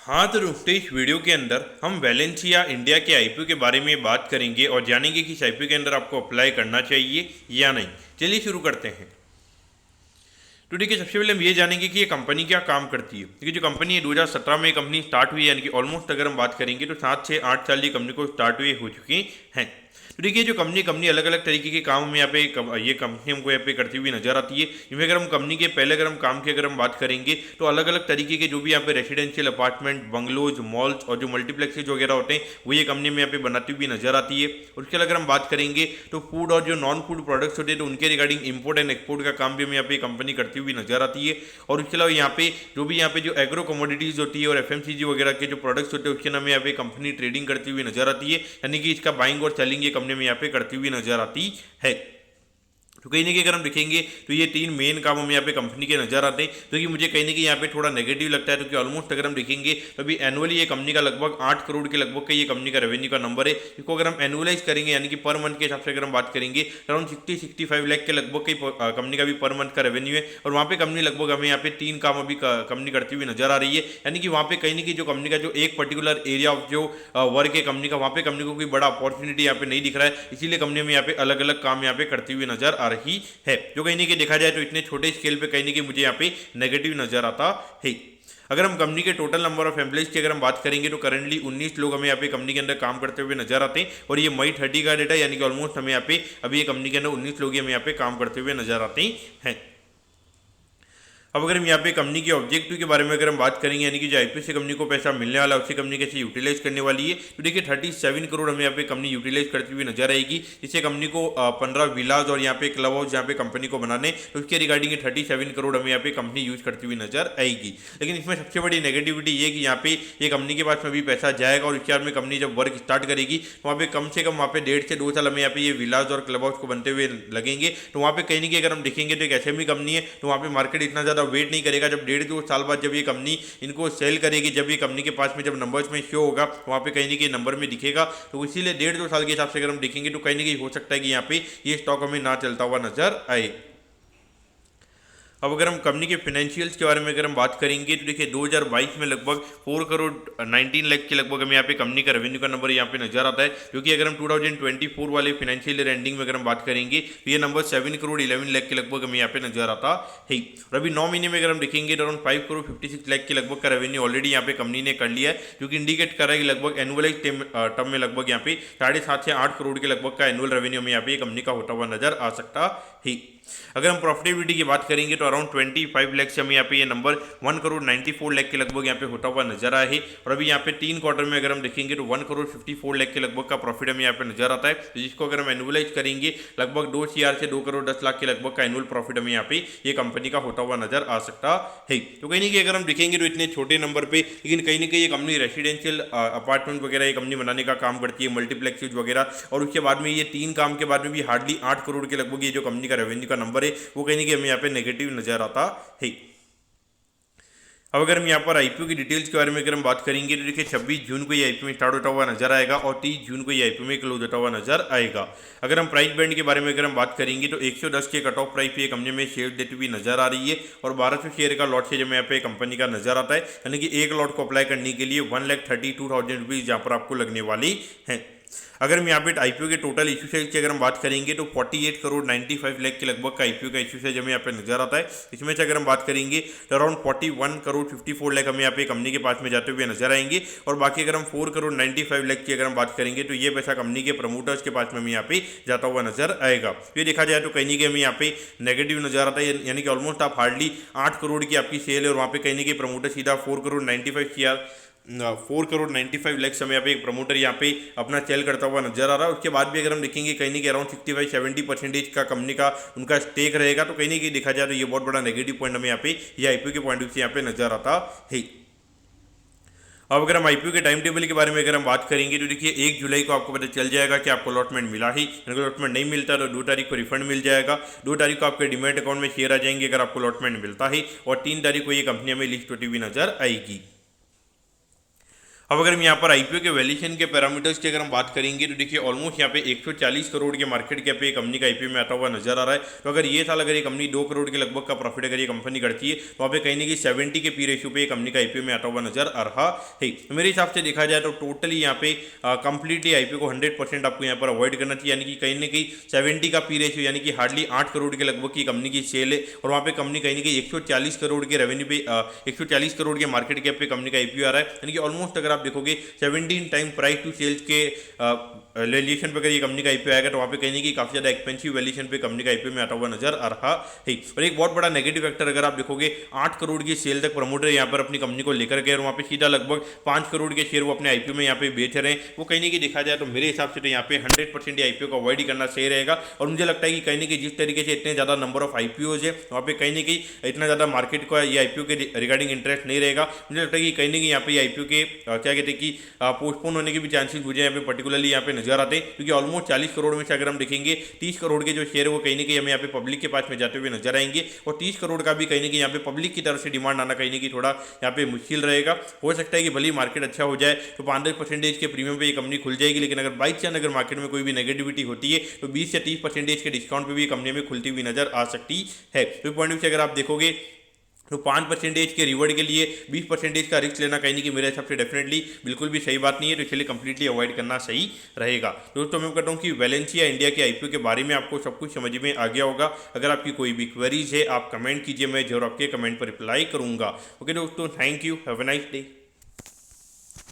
हाँ तो दोस्तों, इस वीडियो के अंदर हम वैलेंसिया इंडिया के आईपीओ के बारे में बात करेंगे और जानेंगे कि इस आईपीओ के अंदर आपको अप्लाई करना चाहिए या नहीं। चलिए शुरू करते हैं। तो देखिए, सबसे पहले हम ये जानेंगे कि ये कंपनी क्या काम करती है। देखिए, जो कंपनी है 2017 में ये कंपनी स्टार्ट हुई है, यानी कि ऑलमोस्ट अगर हम बात करेंगे तो 7 से 8 साल ये कंपनी को स्टार्ट हुए हो चुकी हैं। तो देखिए, जो कंपनी अलग अलग तरीके के काम में यहाँ पे ये कंपनी हमको यहाँ पे करती हुई नजर आती है। जिसमें अगर हम कंपनी के पहले अगर हम काम की अगर हम बात करेंगे तो अलग अलग तरीके के जो भी यहाँ पे रेसिडेंशियल अपार्टमेंट, बंगलोज, मॉल्स और जो मल्टीप्लेक्सेज वगैरह होते हैं वो ये कंपनी में यहाँ पे बनाती हुई नजर आती है। उसके अलावा अगर हम बात करेंगे तो फूड और जो नॉन फूड प्रोडक्ट्स होते हैं तो उनके रिगार्डिंग इंपोर्ट एंड एक्सपोर्ट का काम भी हमें यहाँ पे कंपनी करती हुई नजर आती है। और उसके अलावा यहाँ पे जो एग्रो कमोडिटीज होती है और एफएमसीजी वगैरह के जो प्रोडक्ट्स होते हैं उसके नाम यहाँ पे कंपनी ट्रेडिंग करती हुई नजर आती है, यानी कि इसका बाइंग और सेलिंग ये कंपनी में यहाँ पे करती हुई नजर आती है। तो कहीं ना कहीं अगर हम देखेंगे तो ये तीन मेन काम हमें यहाँ पे कंपनी के नजर आते हैं, तो कि मुझे कहीं ना कहीं यहाँ पे थोड़ा नेगेटिव लगता है। तो कि ऑलमोस्ट अगर हम देखेंगे तो अभी एनुअली ये कंपनी का लगभग 8 करोड़ के लगभग का ये कंपनी का रेवेन्यू का नंबर है। इसको अगर हम एनुअलाइज करेंगे यानी कि पर मंथ के हिसाब से अगर हम बात करेंगे तो अराउंड 60-65 लाख के लगभग कई कंपनी का भी पर मंथ का रेवेन्यू है। और वहाँ पे कंपनी लगभग हमें यहाँ पे तीन काम अभी कंपनी करती हुई नजर आ रही है, यानी कि वहाँ पे कहीं ना कहीं जो कंपनी का जो एक पर्टिकुलर एरिया ऑफ जो वर्क है कंपनी का, वहाँ पे कंपनी को कोई बड़ा अपॉर्चुनिटी यहाँ पे नहीं दिख रहा है, इसीलिए कंपनी में यहाँ पे अलग अलग काम यहाँ पे करती हुई नजर आ रही है। जो कहीं ना कहीं देखा जाए तो इतने छोटे स्केल पे कहीं ना कहीं मुझे यहाँ पे नेगेटिव नजर आता है। अगर हम कंपनी के टोटल नंबर ऑफ एम्प्लॉइज की अगर हम बात करेंगे तो करंटली 19 लोग हमें यहाँ पे कंपनी के अंदर काम करते हुए नजर आते हैं। और ये मई 30 का डेटा, यानी कि ऑलमोस्ट हमें यहाँ पे अभी ये कंपनी के अंदर 19 लोग हमें यहाँ पे काम करते हुए नजर आते हैं। अब अगर हम यहाँ पे कंपनी के ऑब्जेक्टिव के बारे में अगर हम बात करेंगे, यानी कि जो आईपीओ से कंपनी को पैसा मिलने वाला है उससे कंपनी कैसे यूटिलाइज करने वाली है, तो देखिए 37 करोड़ हमें यहाँ पे कंपनी यूटिलाइज करती हुई नजर आएगी। जिससे कंपनी को 15 विलाज और यहाँ पे क्लब हाउस यहाँ पे कंपनी को बनाने, तो उसके रिगार्डिंग 37 करोड़ हमें यहाँ पे कंपनी यूज करती हुई नजर आएगी। लेकिन इसमें सबसे बड़ी नेगेटिविटी ये कि यहाँ पे ये कंपनी के पास में भी पैसा जाएगा और इसके बाद में कंपनी जब वर्क स्टार्ट करेगी तो वहाँ पे कम से कम वहाँ पे 1.5 से 2 साल हमें यहाँ पे ये विलाज और क्लब हाउस को बनते हुए लगेंगे। तो वहाँ पे कहीं ना कहीं अगर हम देखेंगे तो एक एसएमई कंपनी है, तो वहाँ पे मार्केट इतना ज़्यादा वेट नहीं करेगा। जब 1.5-2 साल बाद जब ये कंपनी इनको सेल करेगी, जब ये कंपनी के पास में जब नंबर्स में शो होगा वहाँ पे कहीं ना कहीं नंबर में दिखेगा। तो इसीलिए 1.5-2 साल के हिसाब से अगर हम देखेंगे तो कहीं ना कहीं हो सकता है कि यहाँ पे ये स्टॉक हमें ना चलता हुआ नजर आए। अब अगर हम कंपनी के फाइनेंशियल्स के बारे में अगर हम बात करेंगे तो देखिए 2022 में लगभग 4 करोड़ 19 लाख के लगभग हमें यहाँ पे कंपनी का रेवेन्यू का नंबर यहाँ पे नजर आता है। क्योंकि अगर हम 2024 वाले फाइनेंशियल ईयर एंडिंग में अगर हम बात करेंगे तो ये नंबर 7 करोड़ 11 लाख के लगभग हमें यहाँ पे नजर आता है। और अभी 9 महीने में अगर हम देखेंगे तो अराउंड 5 करोड़ 56 लाख के लगभग का रेवेन्यू ऑलरेडी यहाँ पे कंपनी ने कर लिया है, जो कि इंडिकेट कर रहा है कि लगभग एनुअलाइज टर्म में लगभग यहाँ पे 7.5 से 8 करोड़ के लगभग का एनुअल रेवेन्यू हमें यहाँ पे कंपनी का होता हुआ नजर आ सकता है। अगर हम प्रॉफिटेबिलिटी की बात करेंगे तो अराउंड 25 लाख से हमें यहाँ पे ये नंबर 1 करोड़ 94 लाख के लगभग यहाँ पे होता हुआ नजर आया है। और अभी यहाँ पे 3 क्वार्टर में अगर हम देखेंगे तो 1 करोड़ 54 लाख के लगभग का प्रॉफिट हमें यहाँ पे नजर आता है, जिसको अगर हम एनुअलाइज करेंगे लगभग 2 CR से 2 करोड़ 10 लाख के लगभग का एनुअल प्रॉफिट हमें यहाँ पे ये कंपनी का होता हुआ नजर आ सकता है। तो कहीं ना कहीं अगर हम देखेंगे तो इतने छोटे नंबर पे, लेकिन कहीं ना कहीं ये कंपनी रेसिडेंशियल अपार्टमेंट वगैरह ये कंपनी बनाने का काम करती है, मल्टीप्लेक्सेज वगैरह। और उसके बाद में ये 3 काम के बाद में भी हार्डली 8 करोड़ के लगभग ये जो कंपनी का रेवेन्यू का नंबर है वो कहीं ना कहीं हमें यहाँ पे नेगेटिव नजर आता है। अब अगर हम यहाँ पर आईपीओ की डिटेल्स के बारे में अगर हम बात करेंगे तो देखिए 26 जून को ये आईपीओ में स्टार्ट होता हुआ नजर आएगा और 30 जून को ये आईपीओ में क्लोज होता हुआ नजर आएगा। अगर हम प्राइस बैंड के बारे में अगर हम बात करेंगे तो 110 के कट ऑफ प्राइस पे कंपनी में शेयर देती हुई नजर आ रही है। और 1200 शेयर का लॉट शेयर यहाँ पे कंपनी का नजर आता है, यानी कि एक लॉट को अप्लाई करने के लिए 1,32,000 रुपीज यहाँ पर आपको लगने वाली है। अगर हम यहाँ पे आईपीओ के टोटल इशू साइज की अगर हम बात करेंगे तो 48 करोड़ 95 लाख के लगभग का आईपीओ का इशू साइज हमें यहाँ पे नजर आता है। इसमें से अगर हम बात करेंगे तो अराउंड 41 करोड़ 54 लाख हमें यहाँ पे कंपनी के पास में जाते हुए नजर आएंगे। और बाकी अगर हम 4 करोड़ 95 लाख की अगर हम बात करेंगे तो ये पैसा कंपनी के प्रमोटर्स के पास में हमें यहाँ पे जाता हुआ नजर आएगा। ये देखा जाए तो कहीं ना कहीं हमें यहाँ पे नेगेटिव नजर आता है, यानी कि ऑलमोस्ट आप हार्डली 8 करोड़ की आपकी सेल है और वहाँ पे कहीं ना कहीं प्रमोटर सीधा 4 करोड़ 95 लाख समय यहाँ पे एक प्रमोटर यहाँ पे अपना सेल करता हुआ नजर आ रहा है। उसके बाद भी अगर हम देखेंगे कहीं ना कहीं अराउंड 65-70% का कंपनी का उनका स्टेक रहेगा। तो कहीं ना कहीं देखा जाए तो ये बहुत बड़ा नेगेटिव पॉइंट हमें यहाँ पे ये आईपीओ के पॉइंट से यहाँ पे नजर आता है। अब अगर हम आईपीओ के टाइम टेबल के बारे में अगर हम बात करेंगे तो देखिए 1 जुलाई को आपको पता चल जाएगा कि आपको अलॉटमेंट मिला ही, अगर अलॉटमेंट नहीं मिलता तो 2 तारीख को रिफंड मिल जाएगा। 2 तारीख को आपके डिमेट अकाउंट में शेयर आ जाएंगे अगर आपको अलॉटमेंट मिलता है। और 3 तारीख को ये कंपनी हमें लिस्ट होती हुई नजर आएगी। अब अगर हम यहाँ पर आईपीओ के वैल्यूएशन के पैरामीटर्स की अगर हम बात करेंगे तो देखिए ऑलमोस्ट यहाँ पे 140 करोड़ के मार्केट कैप पे कंपनी का आईपीओ में आता हुआ नजर आ रहा है। तो अगर ये साल अगर ये कंपनी 2 करोड़ के लगभग का प्रॉफिट अगर ये कंपनी करती है तो वहाँ पे कहीं ना कहीं 70 के पी रेशियो पे कंपनी का आईपीओ में आता हुआ नजर आ रहा है। तो मेरे हिसाब से देखा जाए तो टोटली यहाँ पे कंप्लीटली आईपीओ को 100% आपको यहाँ पर अवॉइड करना चाहिए, यानी कि कहीं ना कहीं 70 का पी रेशियो यानी कि हार्डली 8 करोड़ के लगभग की कंपनी की सेल है और वहाँ पे कंपनी कहीं ना कहीं 140 करोड़ के रेवेन्यू पे 140 करोड़ के मार्केट कैप पे कंपनी का आईपीओ आ रहा है, यानी कि ऑलमोस्ट अगर आप देखोगे 17 टाइम प्राइस टू सेल्स के वैल्यूएशन पे अगर ये कंपनी का आईपीओ आएगा तो वहाँ पे कहीं ना कहीं काफी ज्यादा एक्सपेंसिव वैल्यूएशन पे कंपनी का आईपीओ में आता हुआ नजर आ रहा है। और एक बहुत बड़ा नेगेटिव फैक्टर अगर आप देखोगे 8 करोड़ की सेल तक प्रमोटर यहाँ पर अपनी कंपनी को लेकर गए और वहाँ पे सीधा लगभग 5 करोड़ के शेयर वो अपने आईपीओ में यहाँ पे बेच रहे हैं। वो कहीं ना कहीं देखा जाए तो मेरे हिसाब से तो यहाँ पे 100% ये आईपीओ को अवॉइड ही करना सही रहेगा। और मुझे लगता है कि कहीं ना कहीं जिस तरीके से इतने ज्यादा नंबर ऑफ आईपीओज है वहाँ पे कहीं ना कहीं इतना ज्यादा मार्केट को ये आईपीओ के रिगार्डिंग इंटरेस्ट नहीं रहेगा। मुझे लगता है कि कहीं ना कहीं यहाँ पे आईपीओ के क्या कहते हैं कि पोस्टपोन होने के भी चांसेस मुझे यहाँ पे पर्टिकुलरली यहाँ पे नजर आते हैं, क्योंकि ऑलमोस्ट 40 करोड़ में से अगर हम देखेंगे 30 करोड़ के जो शेयर है वो कहीं ना कहीं हमें यहाँ पे पब्लिक के पास में जाते हुए नजर आएंगे और 30 करोड़ का भी कहीं ना कहीं यहाँ पे पब्लिक की तरफ से डिमांड आना कहीं ना कहीं थोड़ा यहाँ पे मुश्किल रहेगा। हो सकता है कि भले मार्केट अच्छा हो जाए तो 5% के प्रीमियम पे ये कंपनी खुल जाएगी, लेकिन अगर बाई चांस अगर मार्केट में कोई भी नेगेटिविटी होती है तो 20 से 30% के डिस्काउंट पे भी कंपनी में खुलती हुई नजर आ सकती है। तो पॉइंट ऑफ व्यू से अगर आप देखोगे तो 5% के रिवॉर्ड के लिए 20% का रिस्क लेना कहीं नहीं कि मेरे हिसाब से डेफिनेटली बिल्कुल भी सही बात नहीं है, तो इसलिए कंप्लीटली अवॉइड करना सही रहेगा। दोस्तों मैं कहता हूँ कि वैलेंसिया इंडिया के आईपीओ के बारे में आपको सब कुछ समझ में आ गया होगा। अगर आपकी कोई भी क्वेरीज है आप कमेंट कीजिए, मैं जरूर आपके कमेंट पर रिप्लाई करूंगा। ओके दोस्तों, thank you, have a nice day.